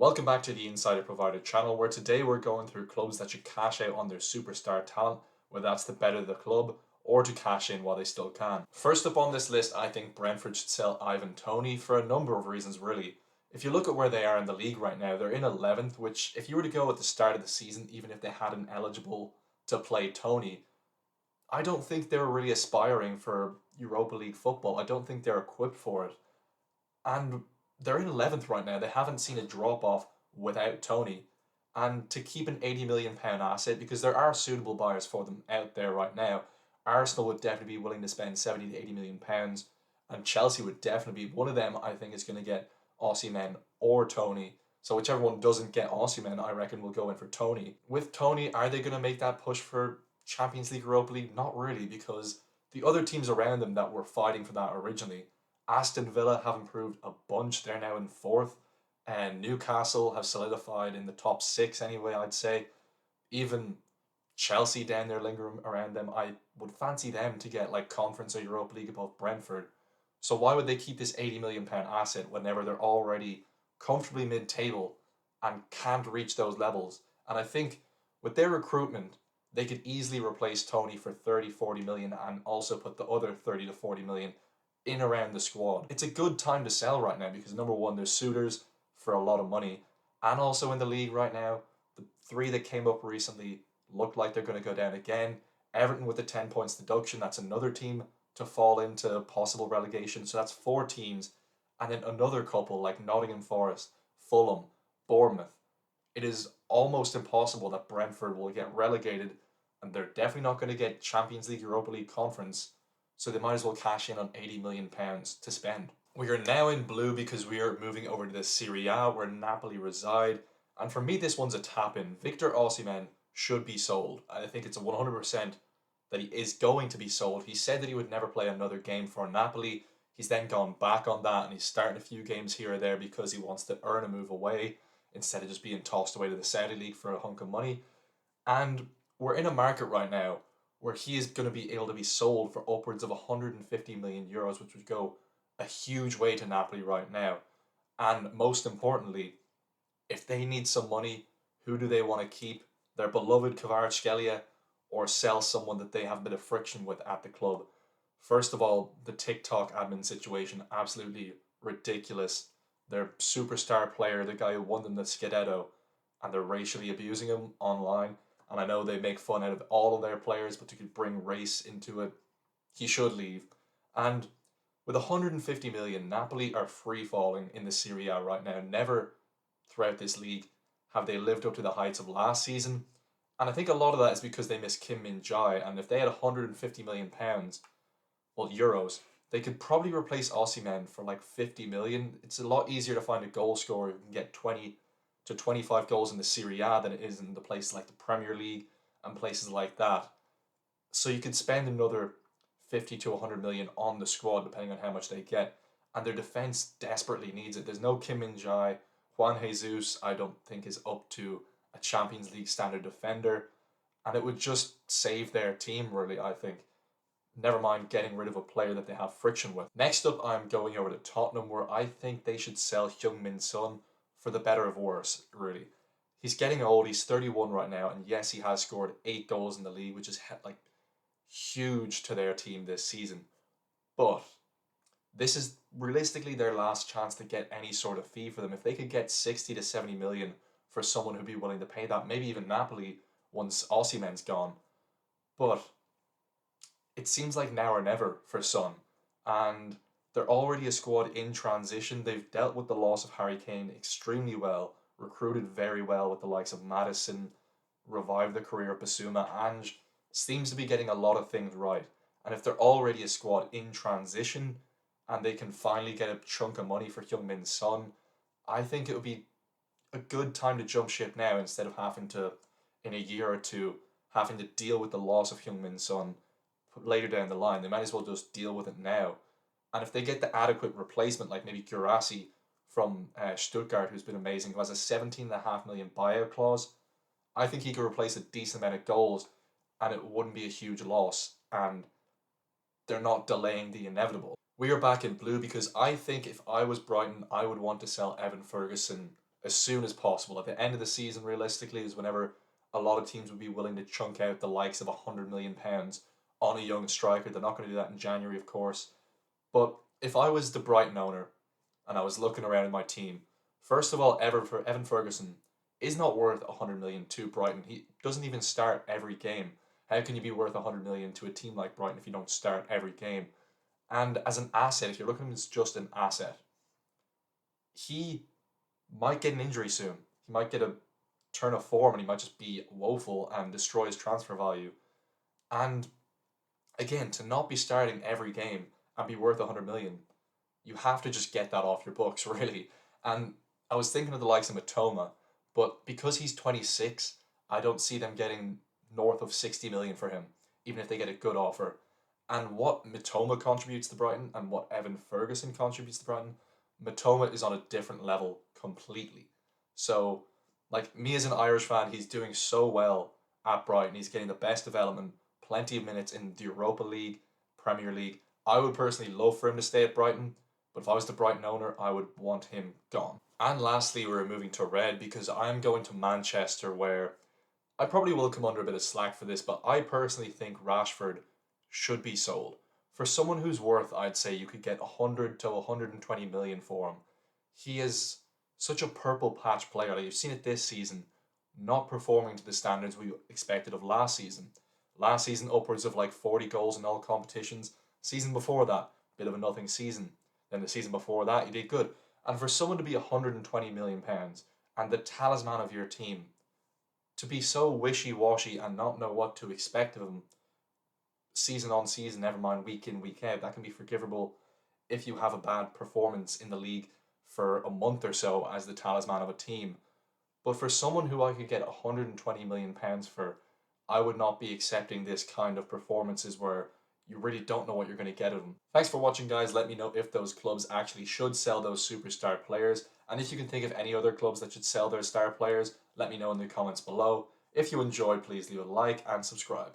Welcome back to the Insider Provider channel, where today we're going through clubs that should cash out on their superstar talent, whether that's to better the club or to cash in while they still can. First up on this list, I think Brentford should sell Ivan Toney for a number of reasons, really. If you look at where they are in the league right now, they're in 11th, which, if you were to go at the start of the season, even if they had an eligible to play Toney, I don't think they were really aspiring for Europa League football. I don't think they're equipped for it. And they're in 11th right now. They haven't seen a drop off without Toney. And to keep an £80 million asset, because there are suitable buyers for them out there right now, Arsenal would definitely be willing to spend 70 to £80 million, and Chelsea would definitely be one of them. I think is going to get Osimhen or Toney. So whichever one doesn't get Osimhen, I reckon will go in for Toney. With Toney, are they going to make that push for Champions League, Europa League? Not really, because the other teams around them that were fighting for that originally, Aston Villa have improved a bunch. They're now in fourth, and Newcastle have solidified in the top six anyway, I'd say. Even Chelsea down there lingering around them. I would fancy them to get like Conference or Europa League above Brentford. So why would they keep this £80 million asset whenever they're already comfortably mid-table and can't reach those levels? And I think with their recruitment, they could easily replace Toney for 30, 40 million and also put the other 30 to 40 million in around the squad. It's a good time to sell right now because number one, there's suitors for a lot of money, and also in the league right now, the three that came up recently look like they're going to go down again. Everton with the 10 points deduction, that's another team to fall into possible relegation. So that's four teams, and then another couple like Nottingham Forest, Fulham, Bournemouth. It is almost impossible that Brentford will get relegated, and they're definitely not going to get Champions League, Europa League Conference, so they might as well cash in on £80 million to spend. We are now in blue because we are moving over to the Serie A where Napoli reside, and for me this one's a tap in. Victor Osimhen should be sold. I think it's a 100% that he is going to be sold. He said that he would never play another game for Napoli. He's then gone back on that and he's starting a few games here or there because he wants to earn a move away instead of just being tossed away to the Saudi League for a hunk of money. And we're in a market right now where he is going to be able to be sold for upwards of 150 million euros, which would go a huge way to Napoli right now. And most importantly, if they need some money, who do they want to keep? Their beloved Kvaratskhelia, or sell someone that they have a bit of friction with at the club? First of all, the TikTok admin situation, absolutely ridiculous. Their superstar player, the guy who won them the Scudetto, and they're racially abusing him online. And I know they make fun out of all of their players, but you could bring race into it. He should leave. And with 150 million, Napoli are free falling in the Serie A right now. Never throughout this league have they lived up to the heights of last season. And I think a lot of that is because they miss Kim Min Jae. And if they had 150 million pounds, well, euros, they could probably replace Osimhen for like 50 million. It's a lot easier to find a goal scorer who can get 20 to 25 goals in the Serie A than it is in the places like the Premier League and places like that. So you could spend another 50 to 100 million on the squad depending on how much they get. And their defense desperately needs it. There's no Kim Min Jae. Juan Jesus, I don't think, is up to a Champions League standard defender. And it would just save their team, really, I think. Never mind getting rid of a player that they have friction with. Next up, I'm going over to Tottenham, where I think they should sell Heung-min Son for the better of worse, really. He's getting old, he's 31 right now, and yes, he has scored 8 goals in the league, which is like huge to their team this season. But this is realistically their last chance to get any sort of fee for them. If they could get 60 to 70 million for someone who'd be willing to pay that, maybe even Napoli once Osimhen's gone. But it seems like now or never for Son. And they're already a squad in transition. They've dealt with the loss of Harry Kane extremely well, recruited very well with the likes of Madison, revived the career of Basuma, and seems to be getting a lot of things right. And if they're already a squad in transition and they can finally get a chunk of money for Heung-min Son, I think it would be a good time to jump ship now instead of having to, in a year or two, having to deal with the loss of Heung-min Son later down the line. They might as well just deal with it now. And if they get the adequate replacement, like maybe Guirassy from Stuttgart, who's been amazing, who has a 17.5 million buyout clause, I think he could replace a decent amount of goals and it wouldn't be a huge loss. And they're not delaying the inevitable. We are back in blue because I think if I was Brighton, I would want to sell Evan Ferguson as soon as possible. At the end of the season, realistically, is whenever a lot of teams would be willing to chunk out the likes of £100 million on a young striker. They're not going to do that in January, of course. But if I was the Brighton owner and I was looking around in my team, first of all, Evan Ferguson is not worth 100 million to Brighton. He doesn't even start every game. How can you be worth 100 million to a team like Brighton if you don't start every game? And as an asset, if you're looking at him as just an asset, he might get an injury soon. He might get a turn of form and he might just be woeful and destroy his transfer value. And again, to not be starting every game and be worth 100 million, you have to just get that off your books, really. And I was thinking of the likes of Matoma, but because he's 26, I don't see them getting north of 60 million for him, even if they get a good offer. And what Matoma contributes to Brighton and what Evan Ferguson contributes to Brighton, Matoma is on a different level completely. So, like me as an Irish fan, he's doing so well at Brighton. He's getting the best development, plenty of minutes in the Europa League, Premier League. I would personally love for him to stay at Brighton, but if I was the Brighton owner, I would want him gone. And lastly, we're moving to red because I'm going to Manchester, where I probably will come under a bit of slack for this, but I personally think Rashford should be sold. For someone who's worth, I'd say you could get 100 to 120 million for him. He is such a purple patch player. Like you've seen it this season, not performing to the standards we expected of last season. Last season, upwards of like 40 goals in all competitions. Season before that, bit of a nothing season. Then the season before that, he did good. And for someone to be £120 million and the talisman of your team, to be so wishy-washy and not know what to expect of him season on season, never mind week in, week out, that can be forgivable if you have a bad performance in the league for a month or so as the talisman of a team. But for someone who I could get £120 million for, I would not be accepting this kind of performances where you really don't know what you're going to get of them. Thanks for watching, guys. Let me know if those clubs actually should sell those superstar players, and if you can think of any other clubs that should sell their star players, let me know in the comments below. If you enjoyed, please leave a like and subscribe.